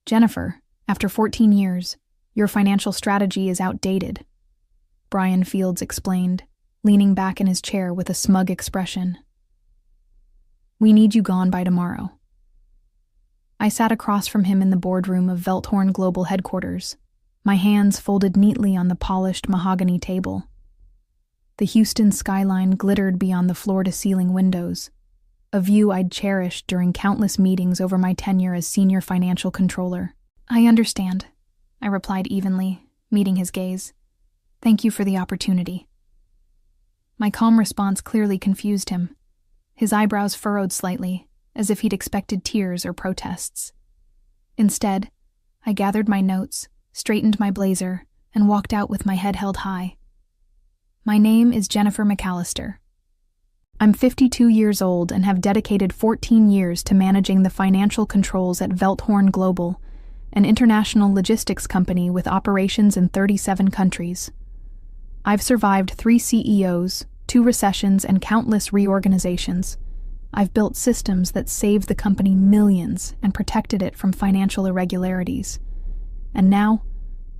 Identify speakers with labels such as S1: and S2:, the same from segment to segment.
S1: Jennifer, after 14 years, your financial strategy is outdated, Brian Fields explained, leaning back in his chair with a smug expression. We need you gone by tomorrow. I sat across from him in the boardroom of Velthorn Global Headquarters, my hands folded neatly on the polished mahogany table. The Houston skyline glittered beyond the floor-to-ceiling windows, a view I'd cherished during countless meetings over my tenure as senior financial controller. I understand, I replied evenly, meeting his gaze. Thank you for the opportunity. My calm response clearly confused him. His eyebrows furrowed slightly, as if he'd expected tears or protests. Instead, I gathered my notes, straightened my blazer, and walked out with my head held high. My name is Jennifer McAllister. I'm 52 years old and have dedicated 14 years to managing the financial controls at Velthorn Global, an international logistics company with operations in 37 countries. I've survived 3 CEOs, 2 recessions, and countless reorganizations. I've built systems that saved the company millions and protected it from financial irregularities. And now,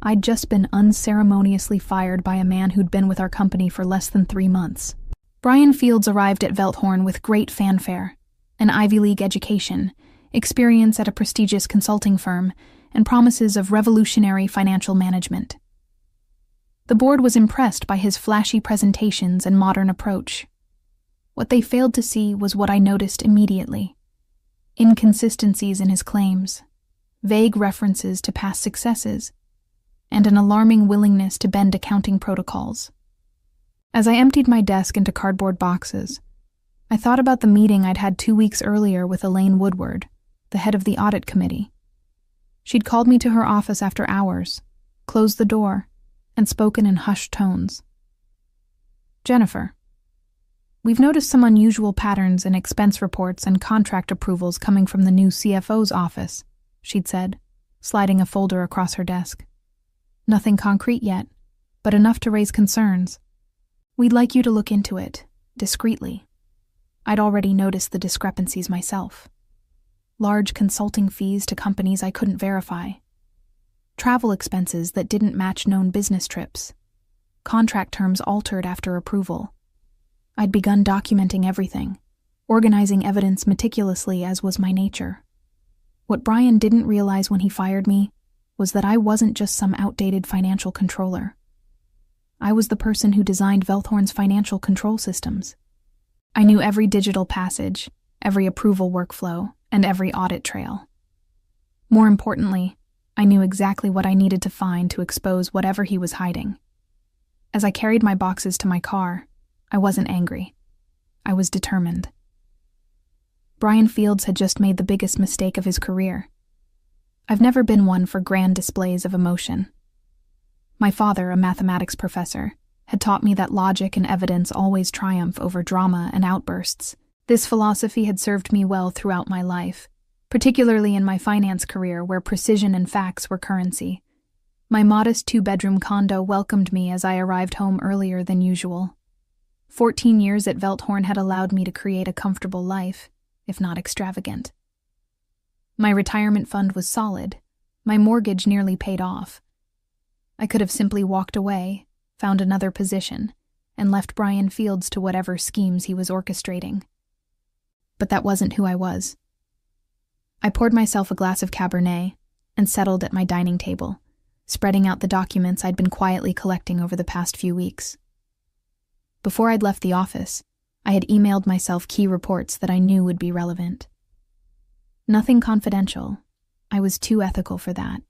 S1: I'd just been unceremoniously fired by a man who'd been with our company for less than 3 months. Brian Fields arrived at Velthorn with great fanfare, an Ivy League education, experience at a prestigious consulting firm, and promises of revolutionary financial management. The board was impressed by his flashy presentations and modern approach. What they failed to see was what I noticed immediately: inconsistencies in his claims, vague references to past successes, and an alarming willingness to bend accounting protocols. As I emptied my desk into cardboard boxes, I thought about the meeting I'd had 2 weeks earlier with Elaine Woodward, the head of the audit committee. She'd called me to her office after hours, closed the door, and spoken in hushed tones. Jennifer, we've noticed some unusual patterns in expense reports and contract approvals coming from the new CFO's office, she'd said, sliding a folder across her desk. Nothing concrete yet, but enough to raise concerns. We'd like you to look into it, discreetly. I'd already noticed the discrepancies myself. Large consulting fees to companies I couldn't verify. Travel expenses that didn't match known business trips. Contract terms altered after approval. I'd begun documenting everything, organizing evidence meticulously as was my nature. What Brian didn't realize when he fired me was that I wasn't just some outdated financial controller. I was the person who designed Velthorn's financial control systems. I knew every digital passage, every approval workflow, and every audit trail. More importantly, I knew exactly what I needed to find to expose whatever he was hiding. As I carried my boxes to my car, I wasn't angry. I was determined. Brian Fields had just made the biggest mistake of his career. I've never been one for grand displays of emotion. My father, a mathematics professor, had taught me that logic and evidence always triumph over drama and outbursts. This philosophy had served me well throughout my life, particularly in my finance career where precision and facts were currency. My modest 2-bedroom condo welcomed me as I arrived home earlier than usual. 14 years at Velthorn had allowed me to create a comfortable life, if not extravagant. My retirement fund was solid, my mortgage nearly paid off. I could have simply walked away, found another position, and left Brian Fields to whatever schemes he was orchestrating. But that wasn't who I was. I poured myself a glass of Cabernet and settled at my dining table, spreading out the documents I'd been quietly collecting over the past few weeks. Before I'd left the office, I had emailed myself key reports that I knew would be relevant. Nothing confidential. I was too ethical for that.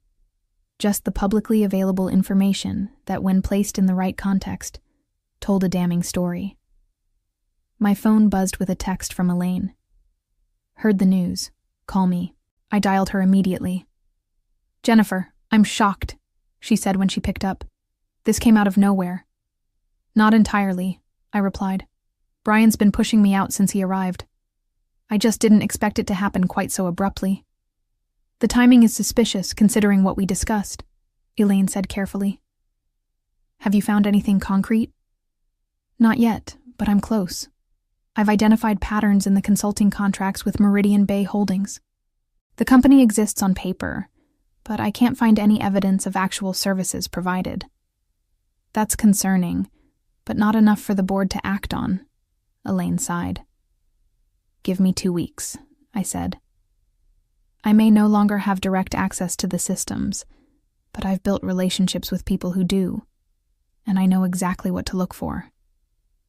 S1: Just the publicly available information that, when placed in the right context, told a damning story. My phone buzzed with a text from Elaine. Heard the news. Call me. I dialed her immediately. Jennifer, I'm shocked, she said when she picked up. This came out of nowhere. Not entirely, I replied. Brian's been pushing me out since he arrived. I just didn't expect it to happen quite so abruptly. The timing is suspicious, considering what we discussed, Elaine said carefully. Have you found anything concrete? Not yet, but I'm close. I've identified patterns in the consulting contracts with Meridian Bay Holdings. The company exists on paper, but I can't find any evidence of actual services provided. That's concerning, but not enough for the board to act on, Elaine sighed. Give me 2 weeks, I said. I may no longer have direct access to the systems, but I've built relationships with people who do, and I know exactly what to look for.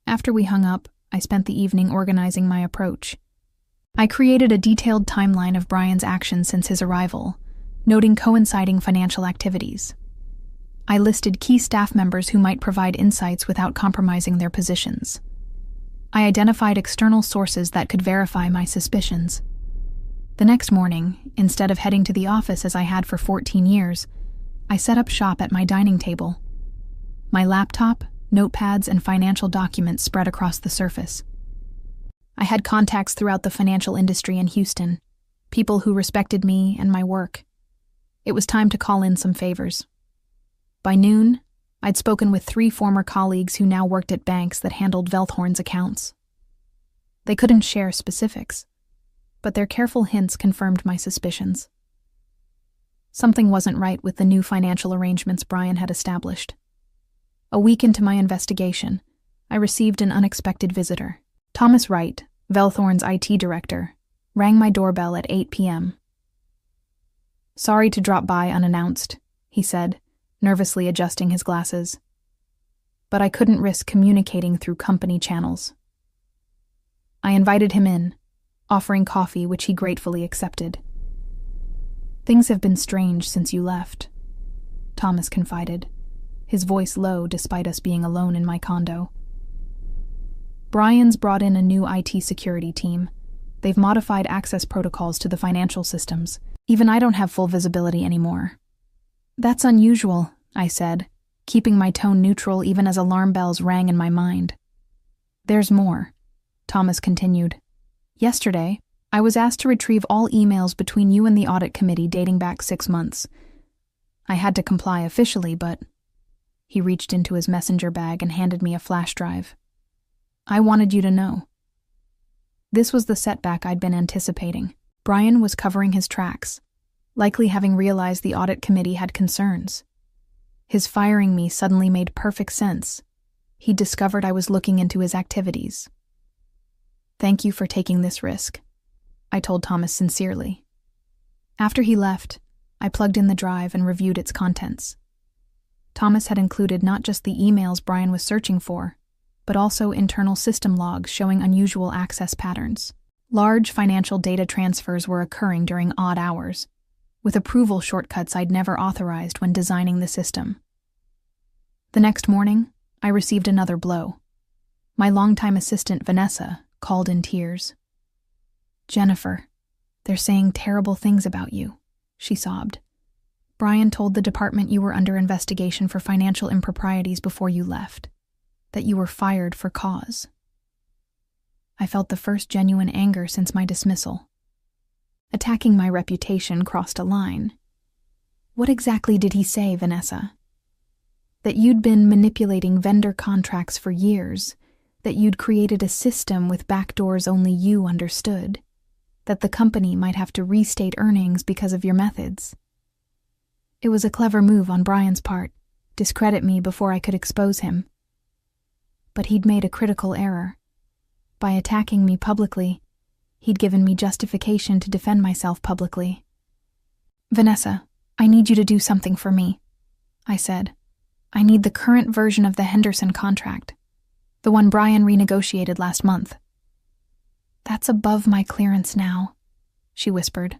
S1: After we hung up, I spent the evening organizing my approach. I created a detailed timeline of Brian's actions since his arrival, noting coinciding financial activities. I listed key staff members who might provide insights without compromising their positions. I identified external sources that could verify my suspicions. The next morning, instead of heading to the office as I had for 14 years, I set up shop at my dining table. My laptop, notepads, and financial documents spread across the surface. I had contacts throughout the financial industry in Houston, people who respected me and my work. It was time to call in some favors. By noon, I'd spoken with 3 former colleagues who now worked at banks that handled Velthorn's accounts. They couldn't share specifics, but their careful hints confirmed my suspicions. Something wasn't right with the new financial arrangements Brian had established. A week into my investigation, I received an unexpected visitor. Thomas Wright, Velthorn's IT director, rang my doorbell at 8 p.m. Sorry to drop by unannounced, he said, nervously adjusting his glasses. But I couldn't risk communicating through company channels. I invited him in, offering coffee, which he gratefully accepted. Things have been strange since you left, Thomas confided, his voice low despite us being alone in my condo. Brian's brought in a new IT security team. They've modified access protocols to the financial systems. Even I don't have full visibility anymore. That's unusual, I said, keeping my tone neutral even as alarm bells rang in my mind. There's more, Thomas continued. Yesterday, I was asked to retrieve all emails between you and the audit committee dating back 6 months. I had to comply officially, but... He reached into his messenger bag and handed me a flash drive. I wanted you to know. This was the setback I'd been anticipating. Brian was covering his tracks, likely having realized the audit committee had concerns. His firing me suddenly made perfect sense. He'd discovered I was looking into his activities. Thank you for taking this risk, I told Thomas sincerely. After he left, I plugged in the drive and reviewed its contents. Thomas had included not just the emails Brian was searching for, but also internal system logs showing unusual access patterns. Large financial data transfers were occurring during odd hours, with approval shortcuts I'd never authorized when designing the system. The next morning, I received another blow. My longtime assistant, Vanessa, called in tears. Jennifer, they're saying terrible things about you, she sobbed. Brian told the department you were under investigation for financial improprieties before you left, that you were fired for cause. I felt the first genuine anger since my dismissal. Attacking my reputation crossed a line. What exactly did he say, Vanessa? That you'd been manipulating vendor contracts for years, that you'd created a system with backdoors only you understood, that the company might have to restate earnings because of your methods. It was a clever move on Brian's part, discredit me before I could expose him. But he'd made a critical error. By attacking me publicly, he'd given me justification to defend myself publicly. Vanessa, I need you to do something for me, I said. I need the current version of the Henderson contract, the one Brian renegotiated last month. That's above my clearance now, she whispered.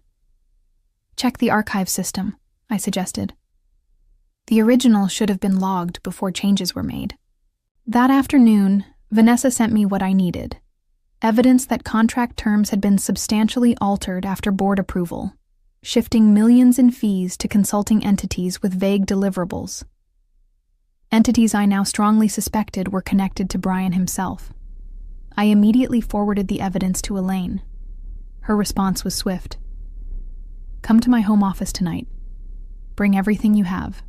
S1: Check the archive system, I suggested. The original should have been logged before changes were made. That afternoon, Vanessa sent me what I needed. Evidence that contract terms had been substantially altered after board approval, shifting millions in fees to consulting entities with vague deliverables. Entities I now strongly suspected were connected to Brian himself. I immediately forwarded the evidence to Elaine. Her response was swift. Come to my home office tonight. Bring everything you have.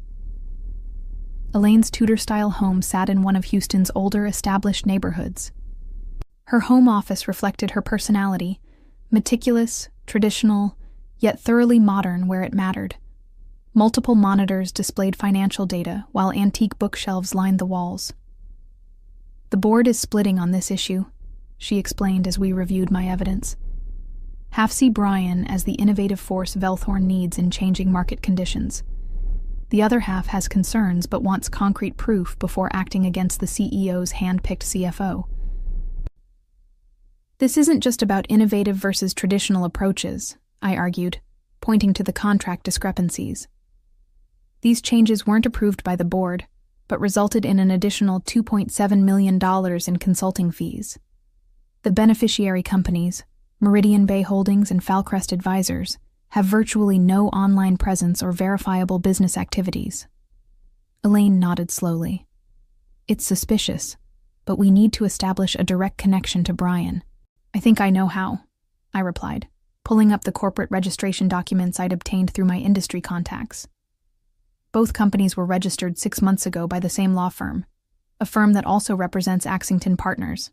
S1: Elaine's Tudor-style home sat in one of Houston's older, established neighborhoods. Her home office reflected her personality, meticulous, traditional, yet thoroughly modern where it mattered. Multiple monitors displayed financial data, while antique bookshelves lined the walls. "The board is splitting on this issue," she explained as we reviewed my evidence. "Half see Brian as the innovative force Velthorn needs in changing market conditions. The other half has concerns but wants concrete proof before acting against the CEO's hand-picked CFO. This isn't just about innovative versus traditional approaches," I argued, pointing to the contract discrepancies. "These changes weren't approved by the board, but resulted in an additional $2.7 million in consulting fees. The beneficiary companies, Meridian Bay Holdings and Falcrest Advisors, have virtually no online presence or verifiable business activities." Elaine nodded slowly. "It's suspicious, but we need to establish a direct connection to Brian." "I think I know how," I replied, pulling up the corporate registration documents I'd obtained through my industry contacts. Both companies were registered 6 months ago by the same law firm, a firm that also represents Axington Partners.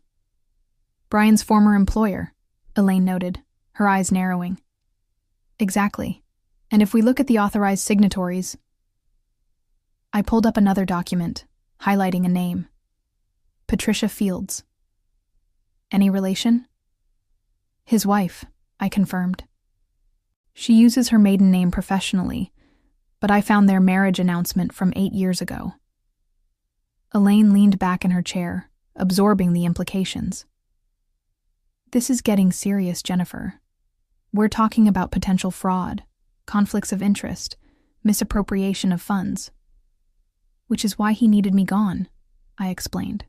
S1: "Brian's former employer," Elaine noted, her eyes narrowing. "Exactly. And if we look at the authorized signatories..." I pulled up another document, highlighting a name. Patricia Fields. "Any relation?" "His wife," I confirmed. "She uses her maiden name professionally, but I found their marriage announcement from 8 years ago." Elaine leaned back in her chair, absorbing the implications. "This is getting serious, Jennifer. We're talking about potential fraud, conflicts of interest, misappropriation of funds." "Which is why he needed me gone," I explained.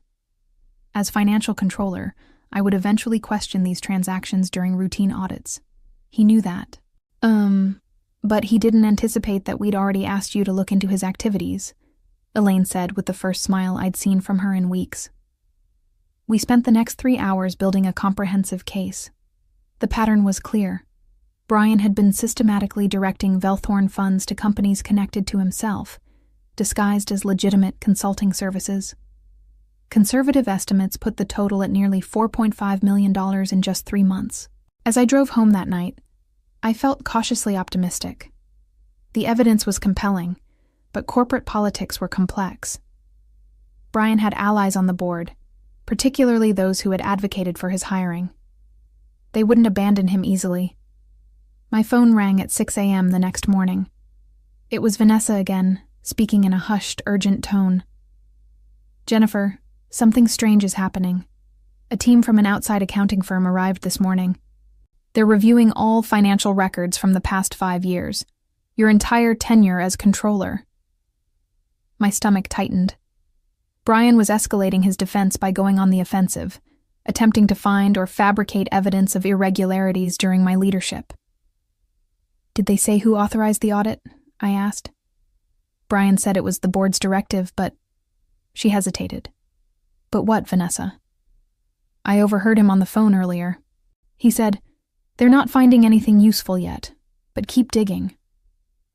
S1: "As financial controller, I would eventually question these transactions during routine audits. He knew that. But he didn't anticipate that we'd already asked you to look into his activities," Elaine said with the first smile I'd seen from her in weeks. We spent the next 3 hours building a comprehensive case. The pattern was clear. Brian had been systematically directing Velthorn funds to companies connected to himself, disguised as legitimate consulting services. Conservative estimates put the total at nearly $4.5 million in just 3 months. As I drove home that night, I felt cautiously optimistic. The evidence was compelling, but corporate politics were complex. Brian had allies on the board, particularly those who had advocated for his hiring. They wouldn't abandon him easily. My phone rang at 6 a.m. the next morning. It was Vanessa again, speaking in a hushed, urgent tone. "Jennifer, something strange is happening. A team from an outside accounting firm arrived this morning. They're reviewing all financial records from the past 5 years, your entire tenure as controller." My stomach tightened. Brian was escalating his defense by going on the offensive, attempting to find or fabricate evidence of irregularities during my leadership. "Did they say who authorized the audit?" I asked. Brian said it was the board's directive, but... She hesitated. "But what, Vanessa?" "I overheard him on the phone earlier. He said, 'They're not finding anything useful yet, but keep digging.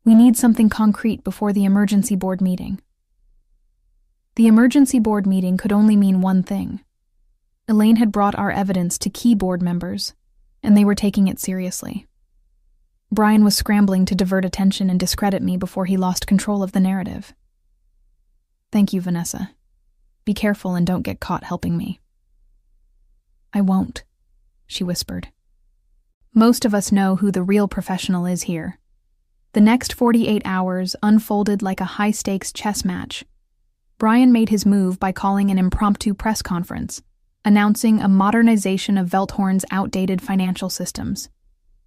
S1: We need something concrete before the emergency board meeting.'" The emergency board meeting could only mean one thing. Elaine had brought our evidence to key board members, and they were taking it seriously. Brian was scrambling to divert attention and discredit me before he lost control of the narrative. "Thank you, Vanessa. Be careful and don't get caught helping me." "I won't," she whispered. Most of us know who the real professional is here. The next 48 hours unfolded like a high-stakes chess match. Brian made his move by calling an impromptu press conference, announcing a modernization of Velthorn's outdated financial systems,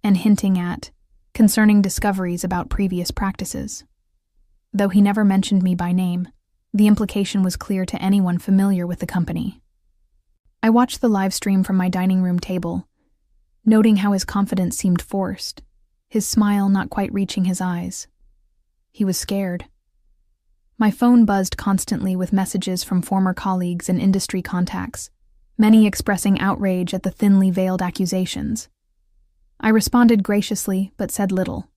S1: and hinting at concerning discoveries about previous practices. Though he never mentioned me by name, the implication was clear to anyone familiar with the company. I watched the live stream from my dining room table, noting how his confidence seemed forced, his smile not quite reaching his eyes. He was scared. My phone buzzed constantly with messages from former colleagues and industry contacts, many expressing outrage at the thinly veiled accusations. I responded graciously, but said little.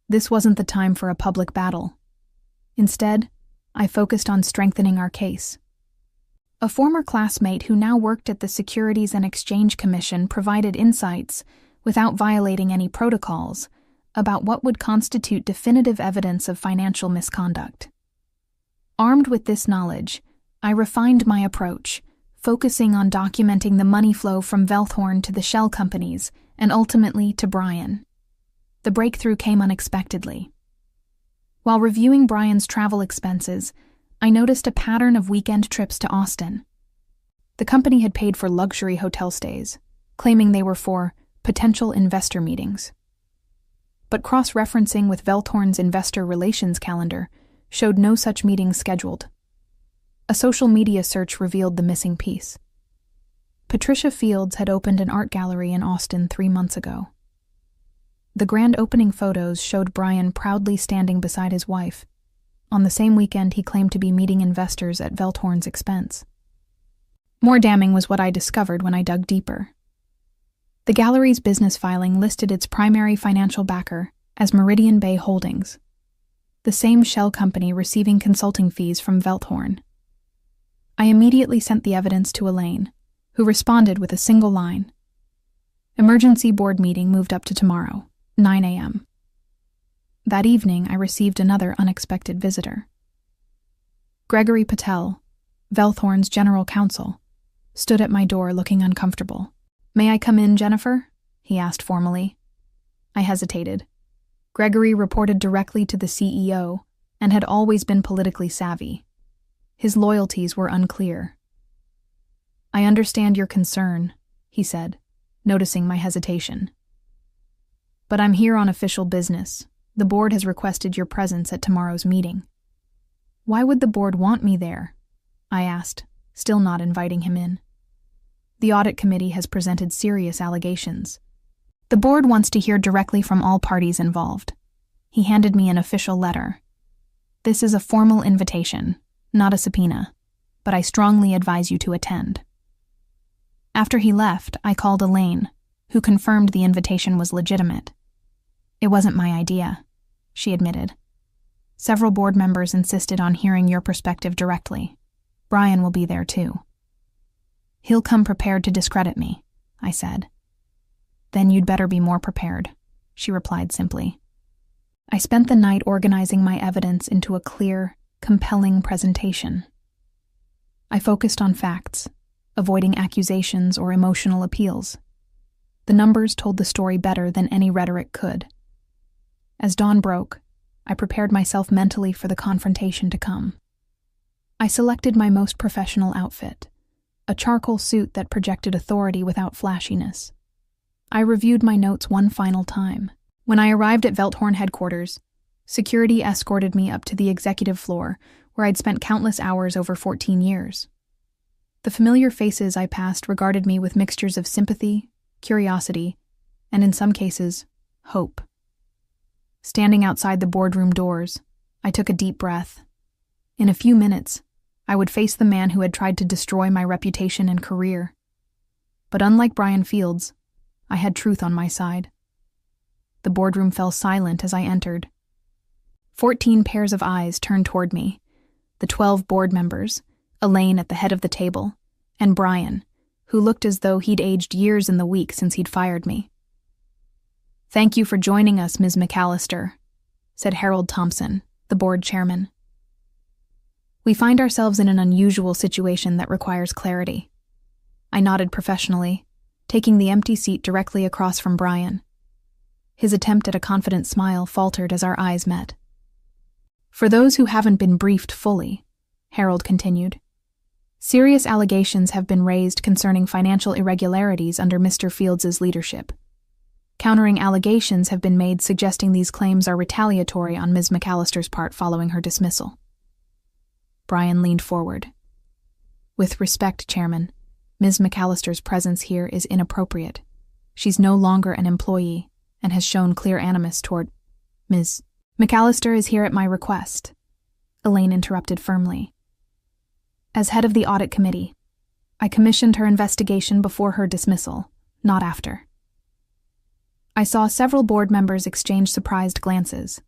S1: This wasn't the time for a public battle. Instead, I focused on strengthening our case. A former classmate who now worked at the Securities and Exchange Commission provided insights, without violating any protocols, about what would constitute definitive evidence of financial misconduct. Armed with this knowledge, I refined my approach, focusing on documenting the money flow from Velthorn to the shell companies and ultimately to Brian. The breakthrough came unexpectedly. While reviewing Brian's travel expenses, I noticed a pattern of weekend trips to Austin. The company had paid for luxury hotel stays, claiming they were for potential investor meetings. But cross-referencing with Velthorn's investor relations calendar showed no such meetings scheduled. A social media search revealed the missing piece. Patricia Fields had opened an art gallery in Austin 3 months ago. The grand opening photos showed Brian proudly standing beside his wife. On the same weekend, he claimed to be meeting investors at Velthorn's expense. More damning was what I discovered when I dug deeper. The gallery's business filing listed its primary financial backer as Meridian Bay Holdings, the same shell company receiving consulting fees from Velthorn. I immediately sent the evidence to Elaine, who responded with a single line. Emergency board meeting moved up to tomorrow, 9 a.m. That evening, I received another unexpected visitor. Gregory Patel, Velthorn's general counsel, stood at my door looking uncomfortable. "May I come in, Jennifer?" he asked formally. I hesitated. Gregory reported directly to the CEO and had always been politically savvy. His loyalties were unclear. "I understand your concern," he said, noticing my hesitation. "But I'm here on official business. The board has requested your presence at tomorrow's meeting." "Why would the board want me there?" I asked, still not inviting him in. "The audit committee has presented serious allegations. The board wants to hear directly from all parties involved." He handed me an official letter. "This is a formal invitation, not a subpoena, but I strongly advise you to attend." After he left, I called Elaine, who confirmed the invitation was legitimate. "It wasn't my idea," she admitted. "Several board members insisted on hearing your perspective directly. Brian will be there too." "He'll come prepared to discredit me," I said. "Then you'd better be more prepared," she replied simply. I spent the night organizing my evidence into a clear, compelling presentation. I focused on facts, avoiding accusations or emotional appeals. The numbers told the story better than any rhetoric could. As dawn broke, I prepared myself mentally for the confrontation to come. I selected my most professional outfit, a charcoal suit that projected authority without flashiness. I reviewed my notes one final time. When I arrived at Velthorn headquarters, security escorted me up to the executive floor, where I'd spent countless hours over 14 years. The familiar faces I passed regarded me with mixtures of sympathy, curiosity, and in some cases, hope. Standing outside the boardroom doors, I took a deep breath. In a few minutes, I would face the man who had tried to destroy my reputation and career. But unlike Brian Fields, I had truth on my side. The boardroom fell silent as I entered. 14 pairs of eyes turned toward me, the 12 board members, Elaine at the head of the table, and Brian, who looked as though he'd aged years in the week since he'd fired me. "Thank you for joining us, Ms. McAllister," said Harold Thompson, the board chairman. "We find ourselves in an unusual situation that requires clarity." I nodded professionally, taking the empty seat directly across from Brian. His attempt at a confident smile faltered as our eyes met. "For those who haven't been briefed fully," Harold continued, "serious allegations have been raised concerning financial irregularities under Mr. Fields' leadership. Countering allegations have been made suggesting these claims are retaliatory on Ms. McAllister's part following her dismissal." Brian leaned forward. "With respect, Chairman, Ms. McAllister's presence here is inappropriate. She's no longer an employee and has shown clear animus toward Ms. McAllister is here at my request," Elaine interrupted firmly. "As head of the audit committee, I commissioned her investigation before her dismissal, not after." I saw several board members exchange surprised glances.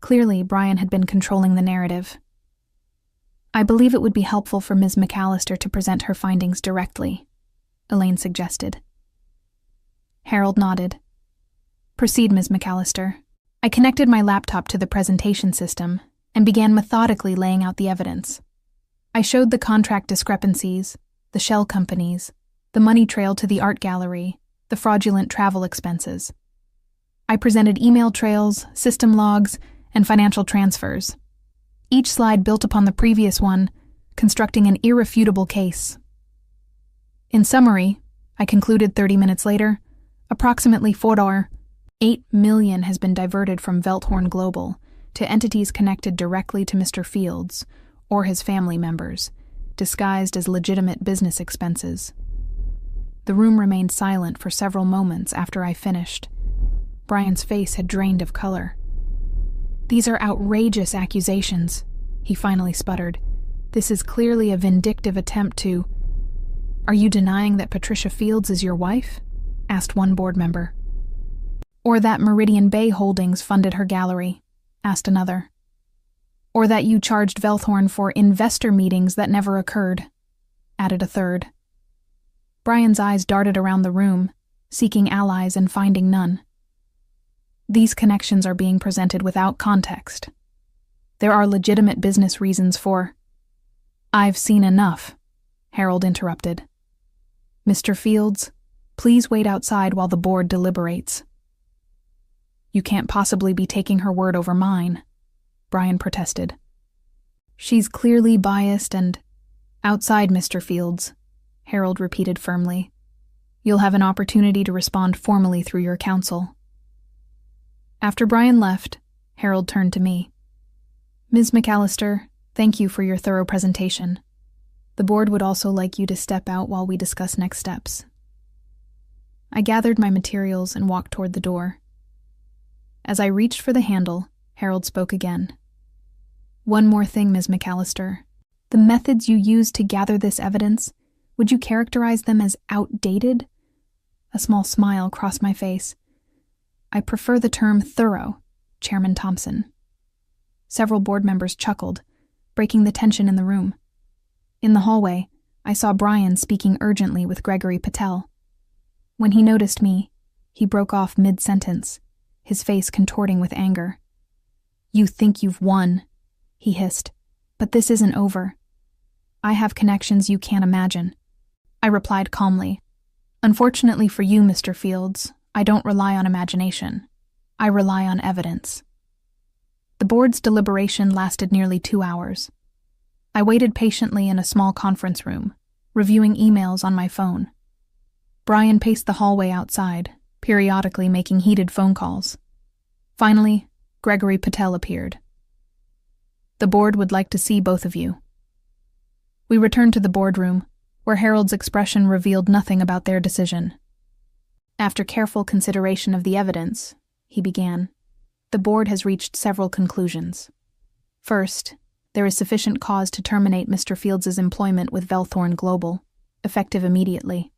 S1: Clearly, Brian had been controlling the narrative. "I believe it would be helpful for Ms. McAllister to present her findings directly," Elaine suggested. Harold nodded. "Proceed, Ms. McAllister. I connected my laptop to the presentation system and began methodically laying out the evidence. I showed the contract discrepancies, the shell companies, the money trail to the art gallery, the fraudulent travel expenses. I presented email trails, system logs, and financial transfers. Each slide built upon the previous one, constructing an irrefutable case. In summary, I concluded 30 minutes later, approximately $8 million has been diverted from Velthorn Global to entities connected directly to Mr. Fields or his family members, disguised as legitimate business expenses. The room remained silent for several moments after I finished. Brian's face had drained of color. "These are outrageous accusations," he finally sputtered. "This is clearly a vindictive attempt to—" "Are you denying that Patricia Fields is your wife?" asked one board member. "Or that Meridian Bay Holdings funded her gallery?" asked another. "Or that you charged Velthorn for investor meetings that never occurred?" added a third. Brian's eyes darted around the room, seeking allies and finding none. "These connections are being presented without context. There are legitimate business reasons for—" "I've seen enough," Harold interrupted. "Mr. Fields, please wait outside while the board deliberates." "You can't possibly be taking her word over mine," Brian protested. "She's clearly biased and—" "Outside, Mr. Fields," Harold repeated firmly. "You'll have an opportunity to respond formally through your counsel." After Brian left, Harold turned to me. "Ms. McAllister, thank you for your thorough presentation. The board would also like you to step out while we discuss next steps." I gathered my materials and walked toward the door. As I reached for the handle, Harold spoke again. "One more thing, Ms. McAllister. The methods you used to gather this evidence, would you characterize them as outdated?" A small smile crossed my face. "I prefer the term thorough, Chairman Thompson." Several board members chuckled, breaking the tension in the room. In the hallway, I saw Brian speaking urgently with Gregory Patel. When he noticed me, he broke off mid-sentence, his face contorting with anger. "You think you've won," he hissed, "but this isn't over. I have connections you can't imagine." I replied calmly, "Unfortunately for you, Mr. Fields, I don't rely on imagination. I rely on evidence." The board's deliberation lasted nearly 2 hours. I waited patiently in a small conference room, reviewing emails on my phone. Brian paced the hallway outside, periodically making heated phone calls. Finally, Gregory Patel appeared. "The board would like to see both of you." We returned to the boardroom, where Harold's expression revealed nothing about their decision. "After careful consideration of the evidence," he began, "the board has reached several conclusions. First, there is sufficient cause to terminate Mr. Fields' employment with Velthorn Global, effective immediately."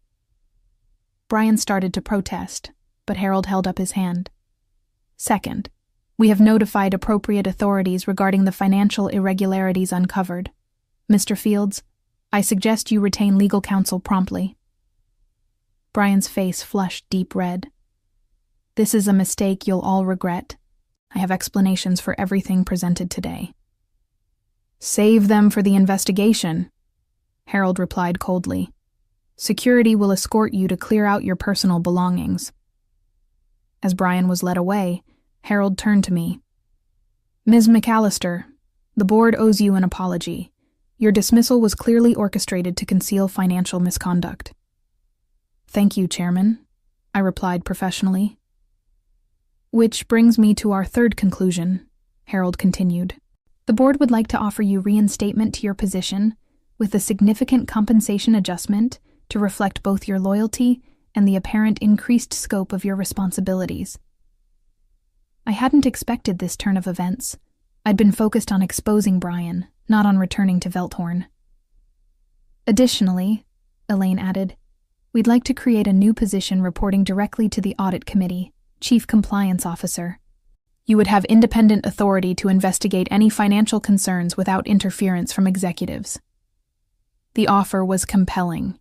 S1: Brian started to protest, but Harold held up his hand. "Second, we have notified appropriate authorities regarding the financial irregularities uncovered. Mr. Fields, I suggest you retain legal counsel promptly." Brian's face flushed deep red. "This is a mistake you'll all regret. I have explanations for everything presented today." "Save them for the investigation," Harold replied coldly. "Security will escort you to clear out your personal belongings." As Brian was led away, Harold turned to me. "Ms. McAllister, the board owes you an apology. Your dismissal was clearly orchestrated to conceal financial misconduct." "Thank you, Chairman," I replied professionally. "Which brings me to our third conclusion," Harold continued. "The board would like to offer you reinstatement to your position with a significant compensation adjustment to reflect both your loyalty and the apparent increased scope of your responsibilities." I hadn't expected this turn of events. I'd been focused on exposing Brian, not on returning to Velthorn. "Additionally," Elaine added, "we'd like to create a new position reporting directly to the Audit Committee, Chief Compliance Officer. You would have independent authority to investigate any financial concerns without interference from executives." The offer was compelling.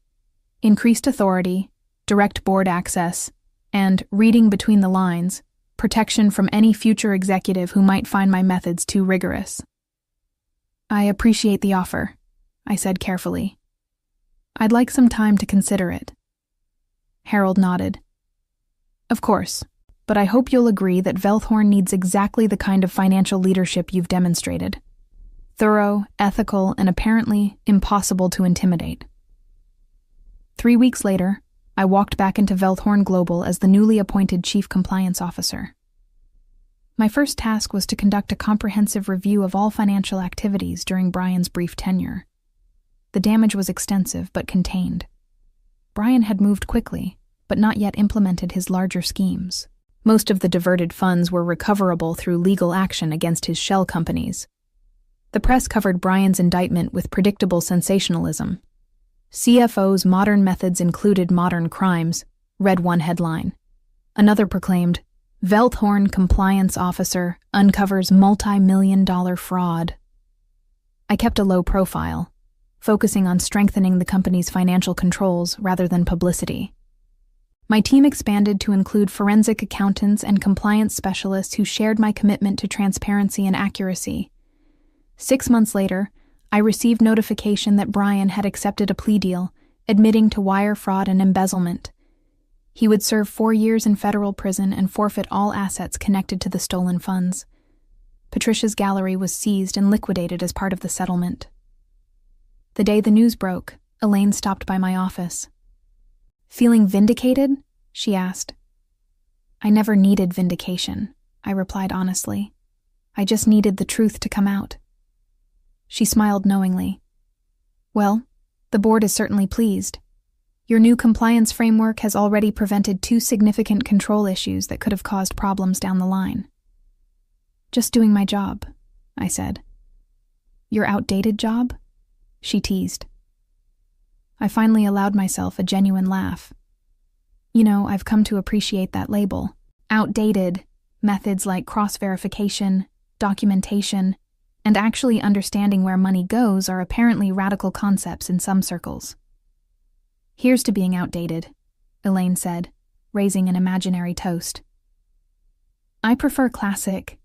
S1: Increased authority, direct board access, and, reading between the lines, protection from any future executive who might find my methods too rigorous. I appreciate the offer, I said carefully. I'd like some time to consider it. Harold nodded. Of course, but I hope you'll agree that Velthorn needs exactly the kind of financial leadership you've demonstrated. Thorough, ethical, and apparently impossible to intimidate. 3 weeks later, I walked back into Velthorn Global as the newly appointed Chief Compliance Officer. My first task was to conduct a comprehensive review of all financial activities during Brian's brief tenure. The damage was extensive but contained. Brian had moved quickly, but not yet implemented his larger schemes. Most of the diverted funds were recoverable through legal action against his shell companies. The press covered Brian's indictment with predictable sensationalism. CFO's modern methods included modern crimes, read one headline. Another proclaimed, Velthorn Compliance Officer uncovers multi-million-dollar fraud. I kept a low profile, focusing on strengthening the company's financial controls rather than publicity. My team expanded to include forensic accountants and compliance specialists who shared my commitment to transparency and accuracy. 6 months later, I received notification that Brian had accepted a plea deal, admitting to wire fraud and embezzlement. He would serve 4 years in federal prison and forfeit all assets connected to the stolen funds. Patricia's gallery was seized and liquidated as part of the settlement. The day the news broke, Elaine stopped by my office. Feeling vindicated? She asked. I never needed vindication, I replied honestly. I just needed the truth to come out. She smiled knowingly. Well, the board is certainly pleased. Your new compliance framework has already prevented 2 significant control issues that could have caused problems down the line. Just doing my job, I said. Your outdated job? She teased. I finally allowed myself a genuine laugh. You know, I've come to appreciate that label. Outdated, methods like cross-verification, documentation, and actually understanding where money goes are apparently radical concepts in some circles. Here's to being outdated, Elaine said, raising an imaginary toast. I prefer classic,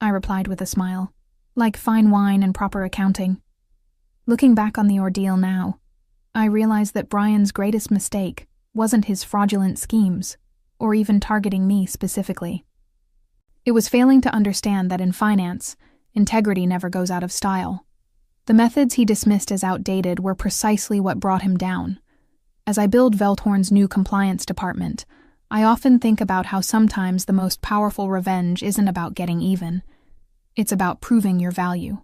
S1: I replied with a smile, like fine wine and proper accounting. Looking back on the ordeal now, I realize that Brian's greatest mistake wasn't his fraudulent schemes, or even targeting me specifically. It was failing to understand that in finance, integrity never goes out of style. The methods he dismissed as outdated were precisely what brought him down. As I build Velthorn's new compliance department, I often think about how sometimes the most powerful revenge isn't about getting even. It's about proving your value.